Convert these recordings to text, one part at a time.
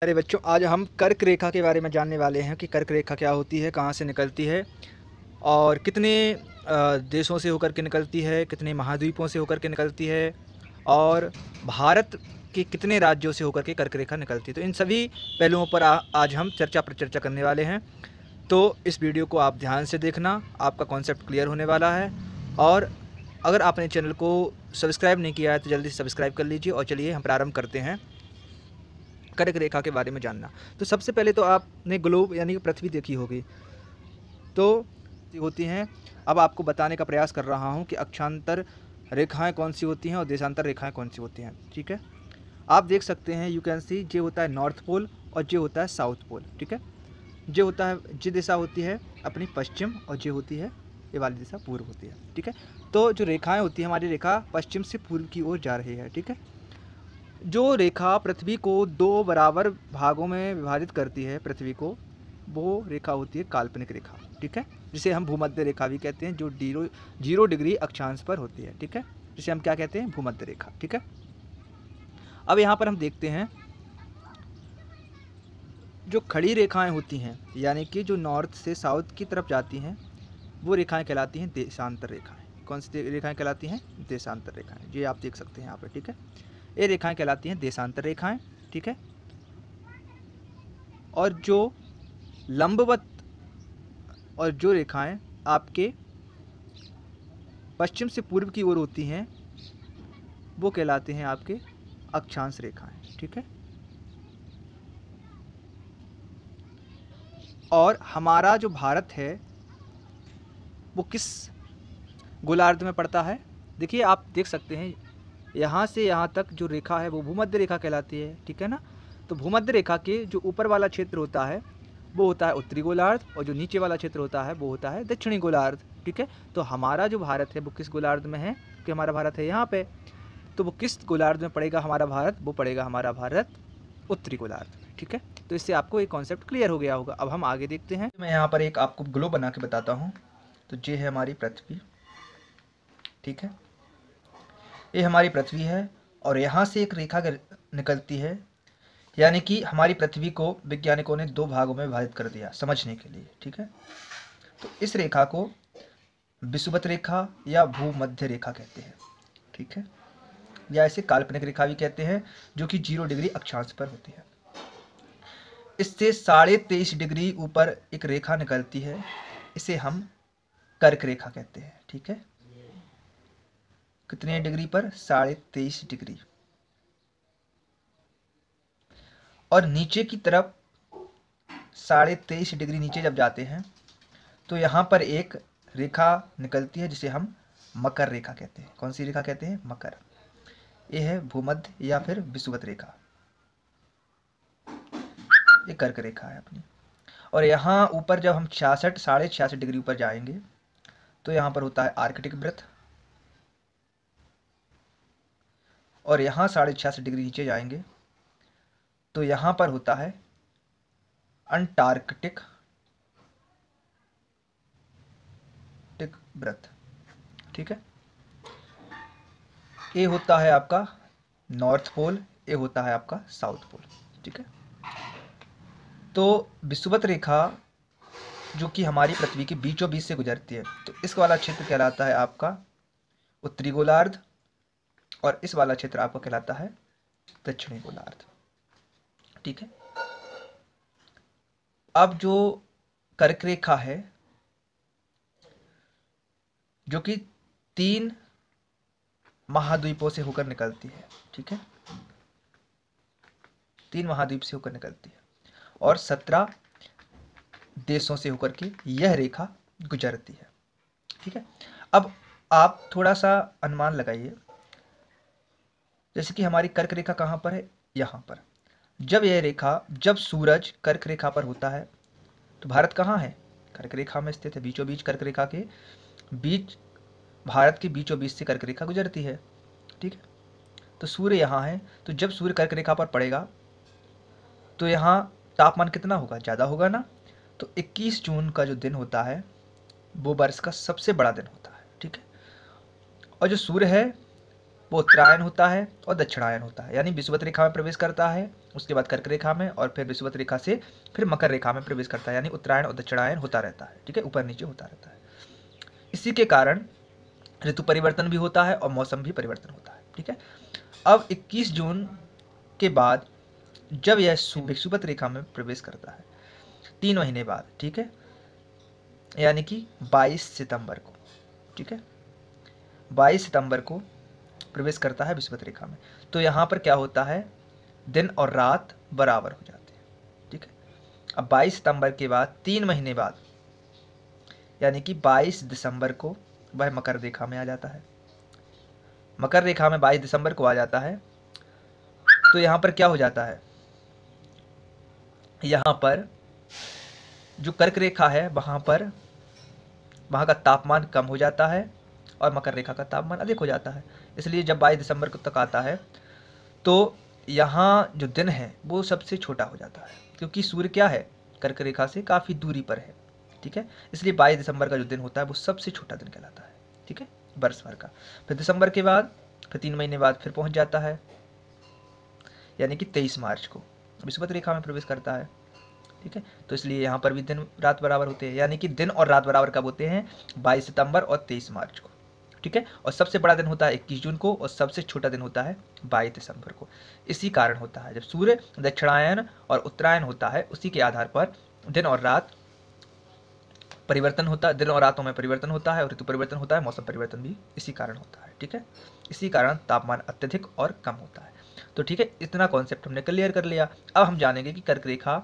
अरे बच्चों, आज हम कर्क रेखा के बारे में जानने वाले हैं कि कर्क रेखा क्या होती है, कहाँ से निकलती है और कितने देशों से होकर के निकलती है, कितने महाद्वीपों से होकर के निकलती है और भारत के कितने राज्यों से होकर के कर्क रेखा निकलती है। तो इन सभी पहलुओं पर आज हम चर्चा पर चर्चा करने वाले हैं। तो इस वीडियो को आप ध्यान से देखना, आपका कॉन्सेप्ट क्लियर होने वाला है। और अगर आपने चैनल को सब्सक्राइब नहीं किया है तो जल्दी से सब्सक्राइब कर लीजिए। और चलिए हम प्रारंभ करते हैं कर्क रेखा के बारे में जानना। तो सबसे पहले तो आपने ग्लोब यानी कि पृथ्वी देखी होगी, तो होती हैं। अब आपको बताने का प्रयास कर रहा हूँ कि अक्षांतर रेखाएं कौन सी होती हैं और देशांतर रेखाएं कौन सी होती हैं। ठीक है, आप देख सकते हैं, यू कैन सी, जे होता है नॉर्थ पोल और जे होता है साउथ पोल। ठीक है, जे होता है, जे दिशा होती है अपनी पश्चिम और जे होती है ये वाली दिशा पूर्व होती है। ठीक है, तो जो रेखाएं होती हैं, हमारी रेखा पश्चिम से पूर्व की ओर जा रही है। ठीक है, जो रेखा पृथ्वी को दो बराबर भागों में विभाजित करती है पृथ्वी को, वो रेखा होती है काल्पनिक रेखा। ठीक है, जिसे हम भूमध्य रेखा भी कहते हैं, जो 0 डिग्री अक्षांश पर होती है। ठीक है, जिसे हम क्या कहते हैं, भूमध्य रेखा। ठीक है, अब यहाँ पर हम देखते हैं जो खड़ी रेखाएं होती हैं, यानी कि जो नॉर्थ से साउथ की तरफ जाती हैं, वो रेखाएं कहलाती हैं देशांतर रेखाएं। कौन सी रेखाएं कहलाती हैं? देशांतर रेखाएं। ये आप देख सकते हैं यहाँ पर। ठीक है, ये रेखाएं कहलाती हैं देशांतर रेखाएं। ठीक है, और जो लंबवत और जो रेखाएं आपके पश्चिम से पूर्व की ओर होती हैं, वो कहलाते हैं आपके अक्षांश रेखाएं। ठीक है, और हमारा जो भारत है वो किस गोलार्ध में पड़ता है? देखिए, आप देख सकते हैं, यहाँ से यहाँ तक जो रेखा है वो भूमध्य रेखा कहलाती है। ठीक है ना, तो भूमध्य रेखा के जो ऊपर वाला क्षेत्र होता है वो होता है उत्तरी गोलार्ध, और जो नीचे वाला क्षेत्र होता है वो होता है दक्षिणी गोलार्ध। ठीक है, तो हमारा जो भारत है वो किस गोलार्ध में है? कि हमारा भारत है यहाँ पे, तो वो किस गोलार्ध में पड़ेगा हमारा भारत? वो पड़ेगा हमारा भारत उत्तरी गोलार्ध में। ठीक है, तो इससे आपको एक कॉन्सेप्ट क्लियर हो गया होगा। अब हम आगे देखते हैं। मैं यहाँ पर एक आपको ग्लोब बना के बताता हूँ। तो ये है हमारी पृथ्वी। ठीक है, ये हमारी पृथ्वी है और यहाँ से एक रेखा निकलती है, यानी कि हमारी पृथ्वी को वैज्ञानिकों ने दो भागों में विभाजित कर दिया समझने के लिए। ठीक है, तो इस रेखा को विषुवत रेखा या भूमध्य रेखा कहते हैं। ठीक है, या इसे काल्पनिक रेखा भी कहते हैं, जो कि 0 डिग्री अक्षांश पर होती है। इससे 23.5 डिग्री ऊपर एक रेखा निकलती है, इसे हम कर्क रेखा कहते हैं। ठीक है, कितने डिग्री पर? 23.5 डिग्री। और नीचे की तरफ 23.5 डिग्री नीचे जब जाते हैं तो यहाँ पर एक रेखा निकलती है जिसे हम मकर रेखा कहते हैं। कौन सी रेखा कहते हैं? मकर। ये है भूमध्य या फिर विषुवत रेखा, ये कर्क रेखा है अपनी। और यहाँ ऊपर जब हम 66.5 डिग्री ऊपर जाएंगे तो यहाँ पर होता है आर्कटिक वृत्त, और यहाँ 66.5 डिग्री नीचे जाएंगे तो यहाँ पर होता है अंटार्कटिक वृत्त। ठीक है, ये होता है आपका नॉर्थ पोल, ये होता है आपका साउथ पोल। ठीक है, तो विषुवत रेखा जो कि हमारी पृथ्वी के बीचों बीच से गुजरती है, तो इस वाला क्षेत्र कहलाता है आपका उत्तरी गोलार्ध, और इस वाला क्षेत्र आपका कहलाता है दक्षिणी गोलार्ध। ठीक है, अब जो कर्क रेखा है जो कि 3 महाद्वीपों से होकर निकलती है। ठीक है, 3 महाद्वीप से होकर निकलती है और 17 देशों से होकर के यह रेखा गुजरती है। ठीक है, अब आप थोड़ा सा अनुमान लगाइए, जैसे कि हमारी कर्क रेखा कहाँ पर है? यहाँ पर। जब यह रेखा, जब सूरज कर्क रेखा पर होता है तो भारत कहाँ है? कर्क रेखा में स्थित है, बीचों बीच। कर्क रेखा के बीच, भारत के बीचों बीच से कर्क रेखा गुजरती है। ठीक है, तो सूर्य यहाँ है, तो जब सूर्य कर्क रेखा पर पड़ेगा तो यहाँ तापमान कितना होगा? ज़्यादा होगा ना। तो 21 जून का जो दिन होता है वो वर्ष का सबसे बड़ा दिन होता है। ठीक है, और जो सूर्य है वो उत्तरायण होता है और दक्षिणायन होता है, यानी विषुवत रेखा में प्रवेश करता है, उसके बाद कर्क रेखा में, और फिर विषुवत रेखा से फिर मकर रेखा में प्रवेश करता है, यानी उत्तरायण और दक्षिणायन होता रहता है। ठीक है, ऊपर नीचे होता रहता है। इसी के कारण ऋतु परिवर्तन भी होता है और मौसम भी परिवर्तन होता है। ठीक है, अब 21 जून के बाद जब यह विषुवत रेखा में प्रवेश करता है 3 महीने बाद, ठीक है, यानी कि 22 सितंबर को, ठीक है, 22 सितंबर को प्रवेश करता है विषुवत रेखा में, तो यहाँ पर क्या होता है, दिन और रात बराबर हो जाते हैं। ठीक है, अब 22 सितंबर के बाद 3 महीने बाद यानी कि 22 दिसंबर को वह मकर रेखा में आ जाता है। मकर रेखा में 22 दिसंबर को आ जाता है, तो यहाँ पर क्या हो जाता है, यहाँ पर जो कर्क रेखा है वहाँ का तापमान कम हो जाता है और मकर रेखा का तापमान अधिक हो जाता है। इसलिए जब 22 दिसंबर को तक आता है तो यहाँ जो दिन है वो सबसे छोटा हो जाता है, क्योंकि सूर्य क्या है, कर्क रेखा से काफ़ी दूरी पर है। ठीक है, इसलिए 22 दिसंबर का जो दिन होता है वो सबसे छोटा दिन कहलाता है। ठीक है, वर्ष भर का। फिर दिसंबर के बाद फिर 3 महीने बाद फिर पहुँच जाता है, यानी कि 23 मार्च को विषुवत रेखा में प्रवेश करता है। ठीक है, तो इसलिए यहाँ पर भी दिन रात बराबर होते हैं, यानी कि दिन और रात बराबर कब होते हैं, 22 सितंबर और 23 मार्च को। ठीक है, और सबसे बड़ा दिन होता है 21 जून को और सबसे छोटा दिन होता है 22 दिसंबर को। इसी कारण होता है जब सूर्य दक्षिणायन और उत्तरायण होता है, उसी के आधार पर दिन और रात परिवर्तन होता है, दिन और रातों में परिवर्तन होता है और ऋतु परिवर्तन होता है, मौसम परिवर्तन भी इसी कारण होता है। ठीक है, इसी कारण तापमान अत्यधिक और कम होता है। तो ठीक है, इतना कॉन्सेप्ट हमने क्लियर कर लिया। अब हम जानेंगे कि कर्क रेखा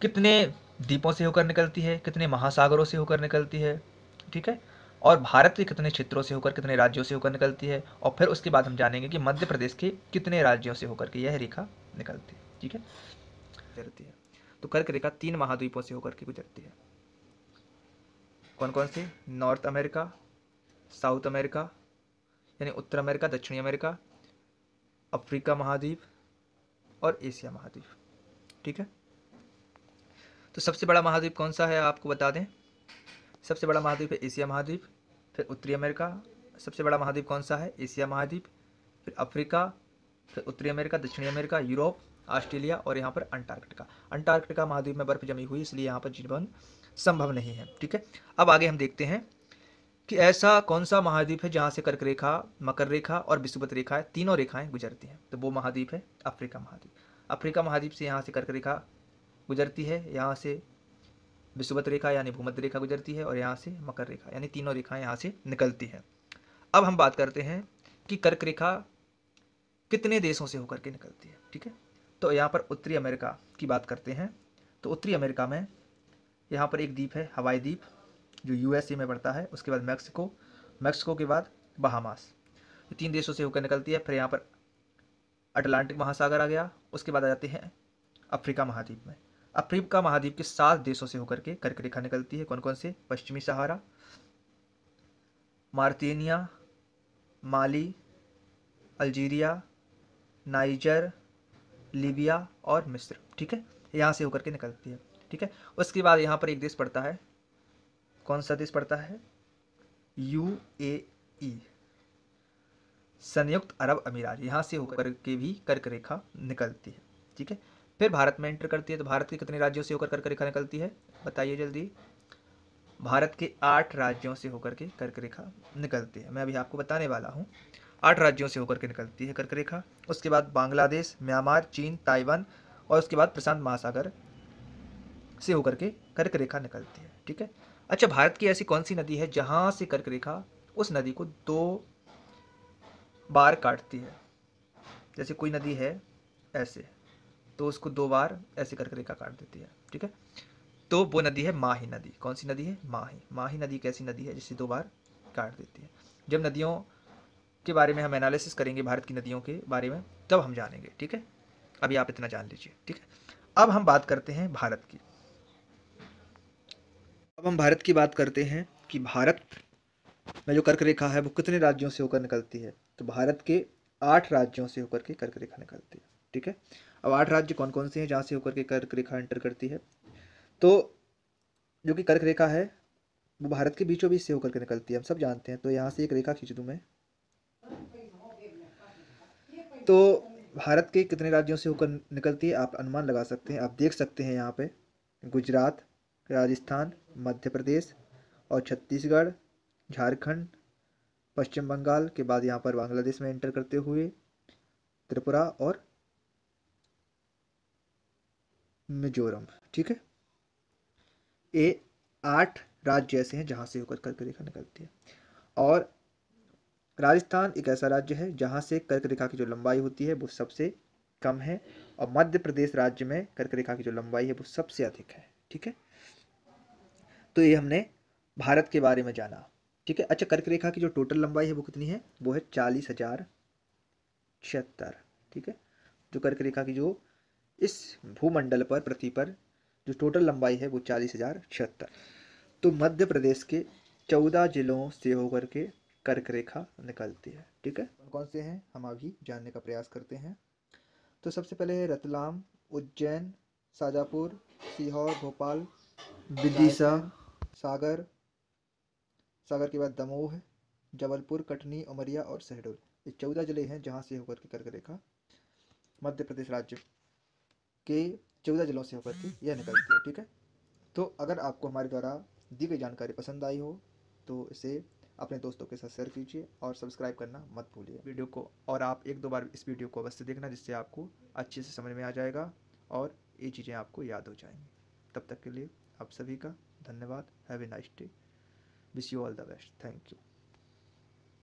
कितने द्वीपों से होकर निकलती है, कितने महासागरों से होकर निकलती है। ठीक है, और भारत के कितने क्षेत्रों से होकर, कितने राज्यों से होकर निकलती है, और फिर उसके बाद हम जानेंगे कि मध्य प्रदेश के कितने राज्यों से होकर के यह रेखा निकलती है। ठीक है, गुजरती है। तो कर्क रेखा 3 महाद्वीपों से होकर के गुजरती है। कौन कौन से, नॉर्थ अमेरिका, साउथ अमेरिका यानी उत्तर अमेरिका, दक्षिणी अमेरिका, अफ्रीका महाद्वीप और एशिया महाद्वीप। ठीक है, तो सबसे बड़ा महाद्वीप कौन सा है आपको बता दें, सबसे बड़ा महाद्वीप है एशिया महाद्वीप, फिर उत्तरी अमेरिका, सबसे बड़ा महाद्वीप कौन सा है, एशिया महाद्वीप, फिर अफ्रीका, फिर उत्तरी अमेरिका, दक्षिणी अमेरिका, यूरोप, ऑस्ट्रेलिया और यहाँ पर अंटार्कटिका। अंटार्कटिका महाद्वीप में बर्फ जमी हुई, इसलिए यहाँ पर जीवन संभव नहीं है। ठीक है, अब आगे हम देखते हैं कि ऐसा कौन सा महाद्वीप है जहाँ से कर्क रेखा, मकर रेखा और विषुवत रेखा है, तीनों रेखाएं गुजरती हैं। तो वो महाद्वीप है अफ्रीका महाद्वीप। अफ्रीका महाद्वीप से यहाँ से कर्क रेखा गुजरती है, यहाँ से विषुवत रेखा यानी भूमध्य रेखा गुजरती है और यहाँ से मकर रेखा, यानी तीनों रेखाएं यहाँ से निकलती हैं। अब हम बात करते हैं कि कर्क रेखा कितने देशों से होकर के निकलती है। ठीक है, तो यहाँ पर उत्तरी अमेरिका की बात करते हैं। तो उत्तरी अमेरिका में यहाँ पर एक द्वीप है हवाई द्वीप, जो यूएसए में पड़ता है। उसके बाद मैक्सिको, मैक्सिको के बाद बहामास, ये 3 देशों से होकर निकलती है। फिर यहाँ पर अटलांटिक महासागर आ गया। उसके बाद आ जाते हैं अफ्रीका महाद्वीप में। अफ्रीका महाद्वीप के 7 देशों से होकर के कर्क रेखा निकलती है। कौन कौन से, पश्चिमी सहारा, मार्तिनिया, माली, अल्जीरिया, नाइजर, लीबिया और मिस्र। ठीक है, यहाँ से होकर के निकलती है। ठीक है, उसके बाद यहाँ पर एक देश पड़ता है, कौन सा देश पड़ता है, यूएई, संयुक्त अरब अमीरात, यहाँ से होकर के भी कर्क रेखा निकलती है। ठीक है, फिर भारत में एंटर करती है। तो भारत के कितने राज्यों से होकर कर्क रेखा निकलती है, बताइए जल्दी। भारत के 8 राज्यों से होकर के कर्क रेखा निकलती है। मैं अभी आपको बताने वाला हूँ, 8 राज्यों से होकर के निकलती है कर्क रेखा। उसके बाद बांग्लादेश, म्यांमार, चीन, ताइवान और उसके बाद प्रशांत महासागर से होकर के कर्क रेखा निकलती है। ठीक है, अच्छा, भारत की ऐसी कौन सी नदी है जहाँ से कर्क रेखा उस नदी को 2 बार काटती है। जैसे कोई नदी है ऐसे, तो उसको 2 बार ऐसे कर्क रेखा काट देती है। ठीक है, तो वो नदी है माही नदी। कौन सी नदी है, माही। माही नदी कैसी नदी है जिसे 2 बार काट देती है। जब नदियों के बारे में हम एनालिसिस करेंगे, भारत की नदियों के बारे में, तब हम जानेंगे। ठीक है, अभी आप इतना जान लीजिए। ठीक है, अब हम बात करते हैं भारत की। अब हम भारत की बात करते हैं कि भारत में जो कर्क रेखा है वो कितने राज्यों से होकर निकलती है। तो भारत के 8 राज्यों से होकर के कर्क रेखा निकलती है। ठीक है, अब 8 राज्य कौन कौन से हैं जहाँ से होकर के कर्क रेखा एंटर करती है। तो जो कि कर्क रेखा है वो भारत के बीचों बीच से होकर के निकलती है, हम सब जानते हैं। तो यहाँ से एक रेखा खींच दूँ मैं, तो भारत के कितने राज्यों से होकर निकलती है आप अनुमान लगा सकते हैं। आप देख सकते हैं यहाँ पे गुजरात, राजस्थान, मध्य प्रदेश और छत्तीसगढ़, झारखंड, पश्चिम बंगाल के बाद यहाँ पर बांग्लादेश में एंटर करते हुए त्रिपुरा और मिजोरम। ठीक है, ये 8 राज्य ऐसे हैं जहाँ से होकर कर्क रेखा निकलती है। और राजस्थान एक ऐसा राज्य है जहाँ से कर्क रेखा की जो लंबाई होती है वो सबसे कम है, और मध्य प्रदेश राज्य में कर्क रेखा की जो लंबाई है वो सबसे अधिक है। ठीक है, तो ये हमने भारत के बारे में जाना। ठीक है, अच्छा, कर्क रेखा की जो टोटल लंबाई है वो कितनी है? वो है 40,076। ठीक है, जो कर्क रेखा की जो इस भूमंडल पर, पृथ्वी पर जो टोटल लंबाई है वो 40,076। तो मध्य प्रदेश के 14 जिलों से होकर के कर्क रेखा निकलती है। ठीक है, कौन कौन से हैं हम अभी जानने का प्रयास करते हैं। तो सबसे पहले है रतलाम, उज्जैन, शाजापुर, सीहोर, भोपाल, विदिशा, सागर, सागर के बाद दमोह, जबलपुर, कटनी, उमरिया और शहडोल। ये 14 जिले हैं जहाँ से होकर के कर्क रेखा मध्य प्रदेश राज्य के 14 जिलों से होकर के यह निकलती है। ठीक है, तो अगर आपको हमारे द्वारा दी गई जानकारी पसंद आई हो तो इसे अपने दोस्तों के साथ शेयर कीजिए और सब्सक्राइब करना मत भूलिए वीडियो को। और आप 1-2 बार इस वीडियो को अवश्य देखना, जिससे आपको अच्छे से समझ में आ जाएगा और ये चीज़ें आपको याद हो जाएंगी। तब तक के लिए आप सभी का धन्यवाद। Have a nice day. Wish you all the best. Thank you.